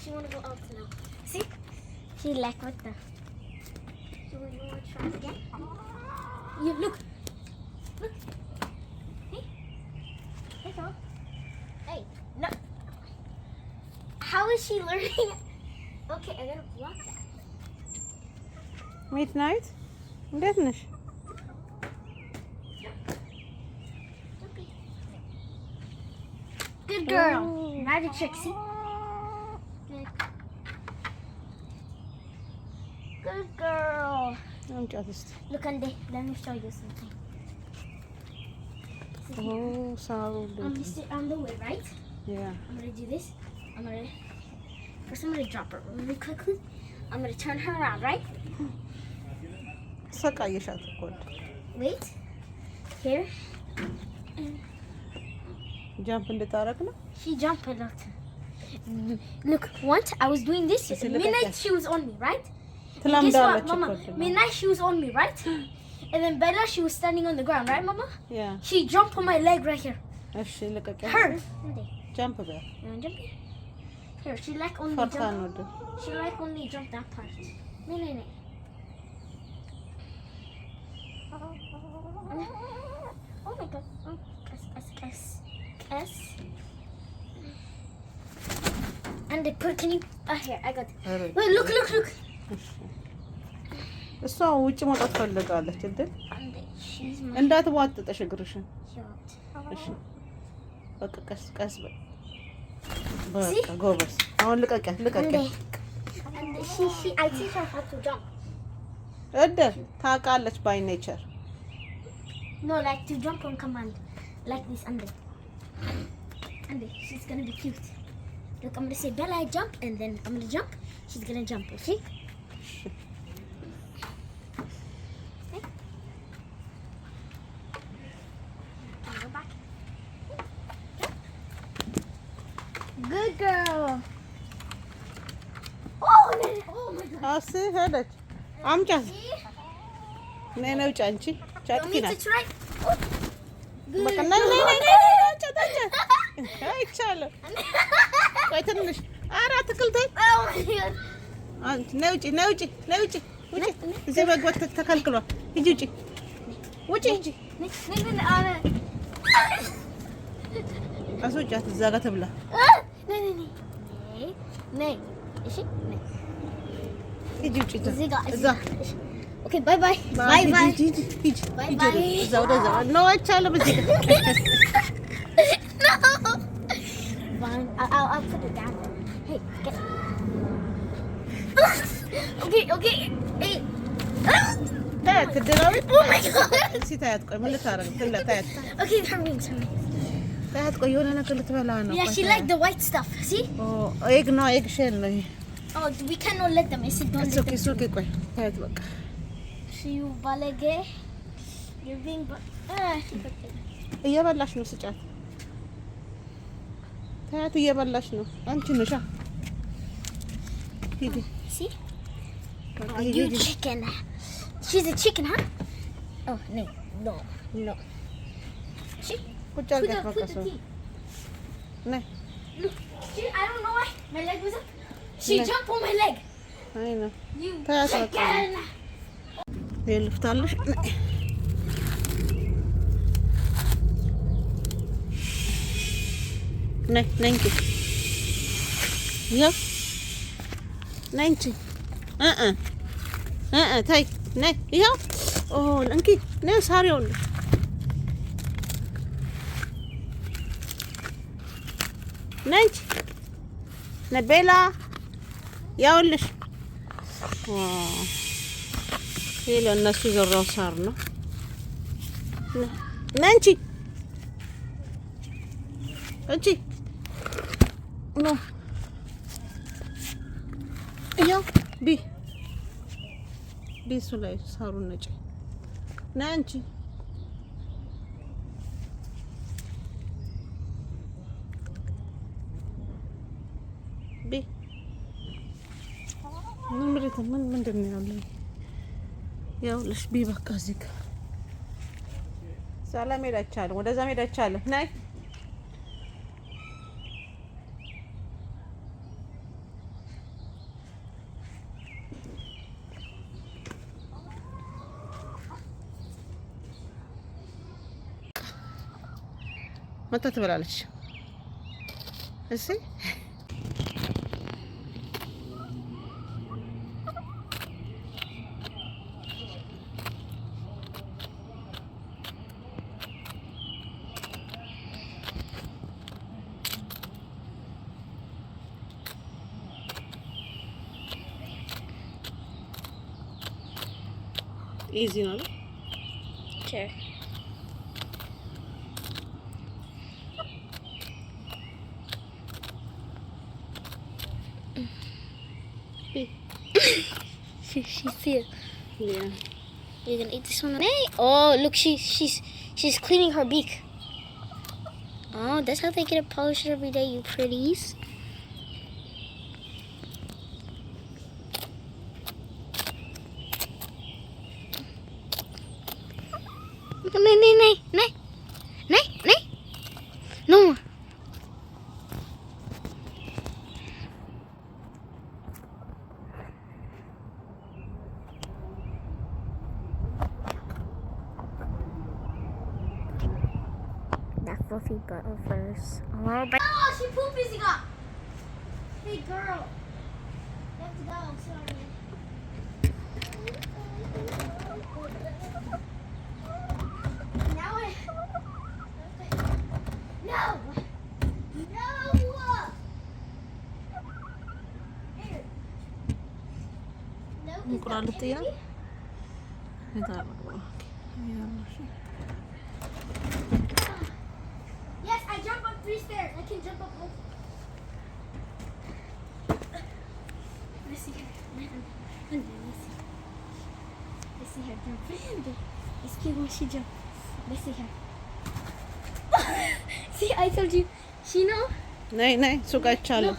She wanna go out now. See? She like what the? So you wanna try it again? You look. Look. Hey. Hey, Tom. Hey. No. How is she learning? Okay, I'm gonna block that. Midnight? እንዴት ነሽ? Good girl. Magic trick, see? Good girl. አምጫት እስቲ። Look on there. Let me show you something. ሳሩ On the way, right? Yeah. I'm gonna do this. First I'm gonna drop her really quickly. I'm gonna turn her around, right? ሰቃየሻት እኮ Wait. Here. ጃምፕ እንድታረግ ነው። She jumped a lot. Look, once I was doing this. Midnight she was on me, right? ትላምዳለች Mama, እኮ midnight she was on me, right? And then Bella she was standing on the ground, right, Mama? Yeah. She jumped on my leg right here. እሺ ልቀቀኝ። Her. ጃምፕ በል። Jump. Here, she like only ፈርታ jump. ነው ደ She like only jump that part. No. Oh my God. S. And they put. Can you? Here I got it. Wait, look. እሷ ውጭ መውጣት ፈልጋለች እንዴ? She's my እንዳትዋጥጠሽ እግርሽን። shot. እሺ በቃ ቀስ በል። በቃ ጎበዝ። አሁን ልቀቂያት። And she I teach her how to jump. እድል ታውቃለች ባይ ኔቸር። No, like to jump on command. Like this, under. She's gonna be cute. Look, I'm gonna say Bella, jump, and then I'm gonna jump. She's gonna jump, okay? Go back. Good girl. Oh my God. አስ ሄደች። አምጫት። ነይ ነው ጫንቺ ጫጥቂና። በቃ ነይ ጫጣጫ። አይቻለሁ። ቆይ ትንሽ ኧረ አትክልተኝ። አንቺ ነይ ውጪ። እዚህ መግባት ተከልክሏል። ሂጂ ውጪ። አስወጫት እዛ ጋር ትብላ። ነይ እሺ ነይ ሂጂ ውጪ እዛ Okay, bye. ሂጂ እዛ ወደዛ ነው አይቻልም እዚህ No. Fine. I'll put it down there. Hey, get. Okay. Hey. ታያት ትደራዊ Oh my God. እሺ ታያት ቆይ ምን ልታረግ ትብላ ታያት Okay, her wings. ታያት ቆይ የሆነ ነገር ልትበላ ነው Yeah, she like the white stuff. See? ኤግ ነው ኤግ ሼል ነው Oh, we cannot let them. I said don't let them. ኦኬ ቆይ ታያት በቃ See you, balege. You're being. እየበላሽ ነው ስጫት ታያት እየበላሽ ነው አንቺ ነሻ ሂጂ See? Oh, you chicken. She's a chicken, huh? Oh, no. See? ቁጭ አድርገሽ በቃ ሰው ነይ Look, I don't know why my leg was up. She jumped on my leg. አይ ነው You ታያት በቃ chicken. ይልፍታለሽ ነይ እንጂ ያ ነይ እንጂ ታይ ነይ ይኸው እንኪ ነይ ሳሪውን ነይ እንጂ ነይ ቤላ ያውልሽ ይሄ ለእነሱ የዘራው ሳር ነው ነይ እንጂ ኖ ይኸው ቢሱ ላይ ሳሩን ነጭ ነይ አንቺ ምንድን ነው ያለው? ያውልሽ በቃ እዚህ ጋር ሰላም ሄድ አይቻልም፣ ወደዛ ሄድ አይቻልም። ነይ መታ ትበላለች። እሺ easy ነው። Sure. She's here. Yeah. You're gonna eat this one? Hey! Oh, look, she's cleaning her beak. Oh, that's how they get it polished every day, you pretties. Nay. No more. That fluffy butt of hers. Oh, she pooped, Izzyga. Hey, girl. You have to go. Sorry. Now No! Here. No, እንቁላል ልትይ ነው? Yes, I jump up 3 stairs. I can jump up both. Let's see her. Let's see her jump. It's cute when she jumps. Let's see her. See, I told you. She know? ነይ ሱቅ አይቻልም።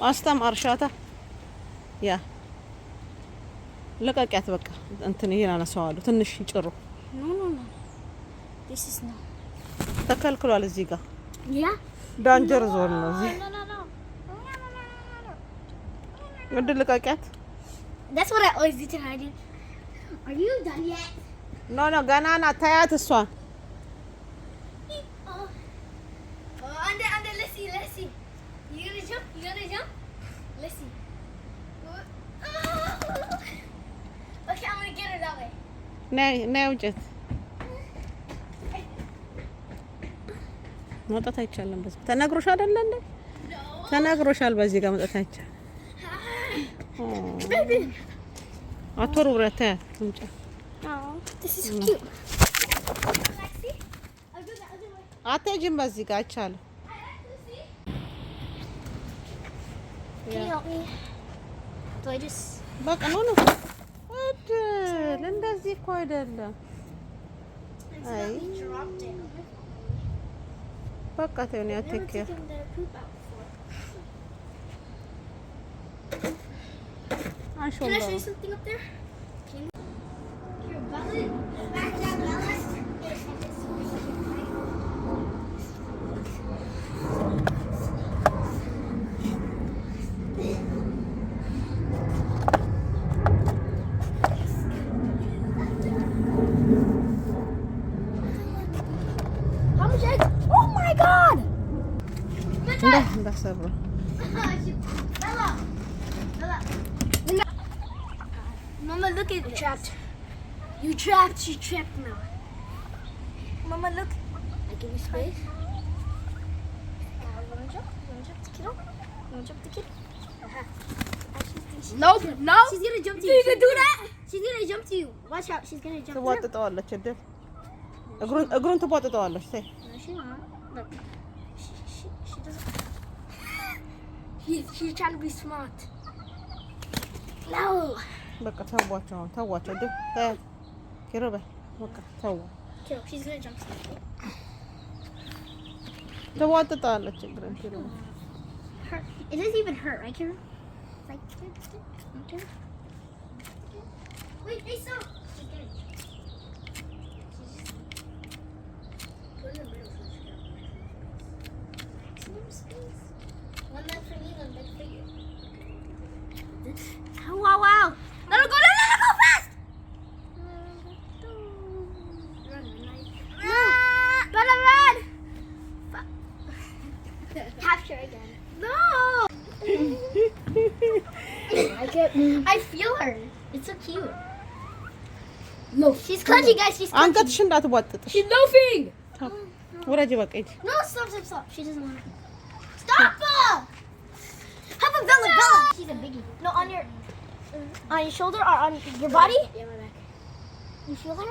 አስተማርሻታ። ያ ለቀቂያት በቃ እንትን ይሄን አነሳዋለሁ። ትንሽ ይጭሩ። No. This is no. ተከልክሏል እዚህ ጋር። Yeah? ዳንጀር ዞን ነው እዚህ። No. ወደ ለቀቂያት። That's what I always do to her. Are you done yet? No, ገና ናት። ታያት እሷን። Under, let's see. You gonna jump? Let's see. Okay, I'm gonna get her that way. ነይ ውጭት። መውጣት አይቻልም በዚህ። ተነግሮሽ አይደል እንዴ? ተነግሮሻል በዚህ ጋር መውጣት አይቻልም። አትወርውሪያት። ታያት ውጭ። Oh, this is so cute. አትሄጂም በዚህ ጋር አይቻልም። Can you help me? Do I just... በቃ ነው እንደዚህ እኮ አይደለም። አይ dropped it. በቃ ተይው ነው ቴክ ኬር። Can I show you something up there? Here, balance. Back down, balance. How much eggs? Oh my God! እንዳሰብሩ Bella. Mama, look at this. Trapped. You trapped. She's trapped now. Mama, look. I give you space. You wanna jump? You wanna jump the kiddo? You wanna jump the kid? Nope. No. She's gonna jump to you. You can do that. She's gonna jump to you. Watch out. She's gonna jump. ትቧጥጠዋለች አይደል? እግሩን ትቧጥጠዋለች። ተይ No, she won't. Look. She doesn't. She's trying to be smart. No. በቃ ተዋቸው አይደል? ታያት ኪሩበ በቃ ተው። Kill. She's gonna jump to you. ትቧጥጠዋለች እግሩን ኪሩበ። It doesn't even hurt, right, Kira? Like, wait, they saw. She's getting. Put in the middle so she can. Maximum space. One leg for me, one leg for you. Wow. Let her go fast! Run, like. Capture again. No! I feel her. It's so cute. No. She's clutchy, guys. She's clutchy. አንገትሽ እንዳትቧጥጥሽ። She's loafing. ውረጅ በቃ ሂጂ። No, stop. She doesn't want to. Stop! Have a Bella. She's a biggie. No, on your shoulder or on your body? Yeah, my back. You feel her?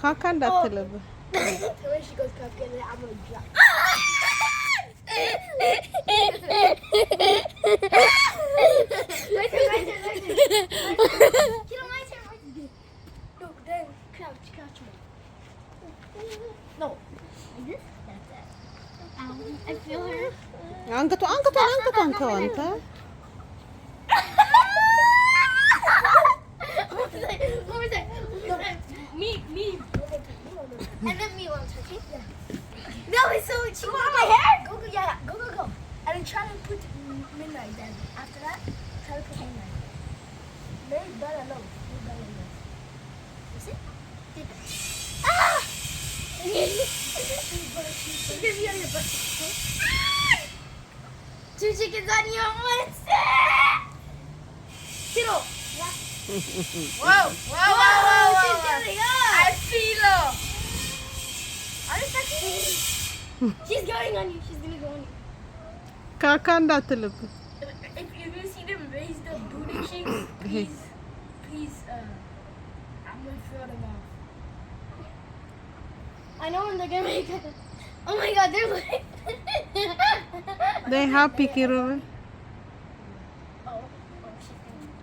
ካካ እንዳትልብ። So when she goes cup, I'm gonna drop. My turn. Get on my turn. No, then crouch more. No. Like this? That's it. I feel her. አንገቷን ተው አንተ። What was that? Me. And then me once, okay? Yeah. No, it's so she got my hair. Go. And then try to put midnight then. After that, try to put midnight. Very better no. You see? Ah! Give me on your butt. Two chickens on you at once. Kiddo. Whoa. She's getting up. I feel her. She's going on you. She's gonna go on you. ካካ እንዳትልብ። If you see them raise the booty cheeks, please, I'm gonna throw them off. I know when they're gonna make it. Oh my god, they're like. they happy ኪሩቤል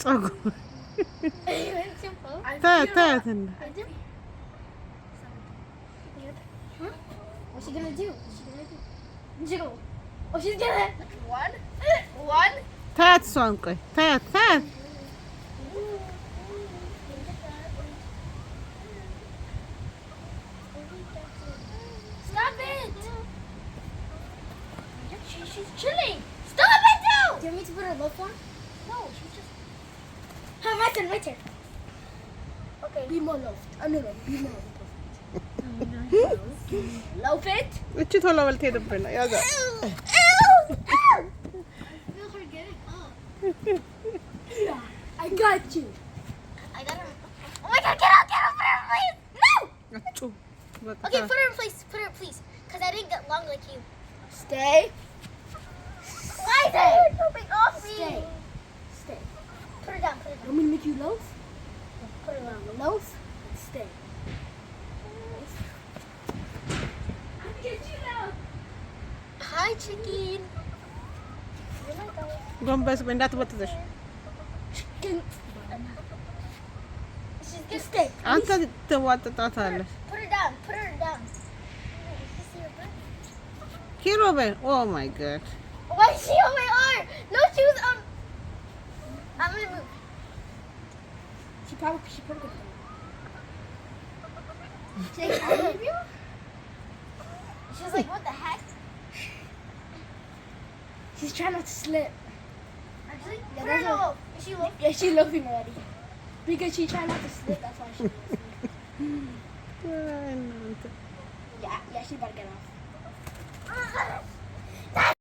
ጸጉር ታያት እንደ What's she gonna do? Jiggle. Oh, she's gonna. One. ታያት እሷን ቆይ ታያት Stop it! She's chilling. Stop it, too! Do you want me to put her loaf on? No, she's just. My turn. Okay. Be more loafed. No, be more loafed. Loaf it. እቺ ቶሎ በል ትሄድብህ ነው ያዛ I feel her getting up. I got you. I got her. Oh my god, get out, put her in place. No! አጩ Okay, put her in place, please. Because I didn't get long like you. Stay. Why is it jumping off me? Stay. Put her down. Want me to make you loaf? Put her down. Loaf. Stay. Hi, chicken. ጎንበስ በይ እንዳትበጥጥሽ። She's gonna stay. አንተ ትዋጥጣታለህ። Put her down. ኪሩቤል ኦ ማይ ጋድ Why is she on my arm? No, she was on. I'm gonna move. She probably could. She was like, what the heck? She's trying not to slip. Actually, Yeah, put her that's low. Is she low? Yeah, she's loafing already. Because she's trying not to slip, that's why she's loafing. እናንተ Yeah, she's about to get off.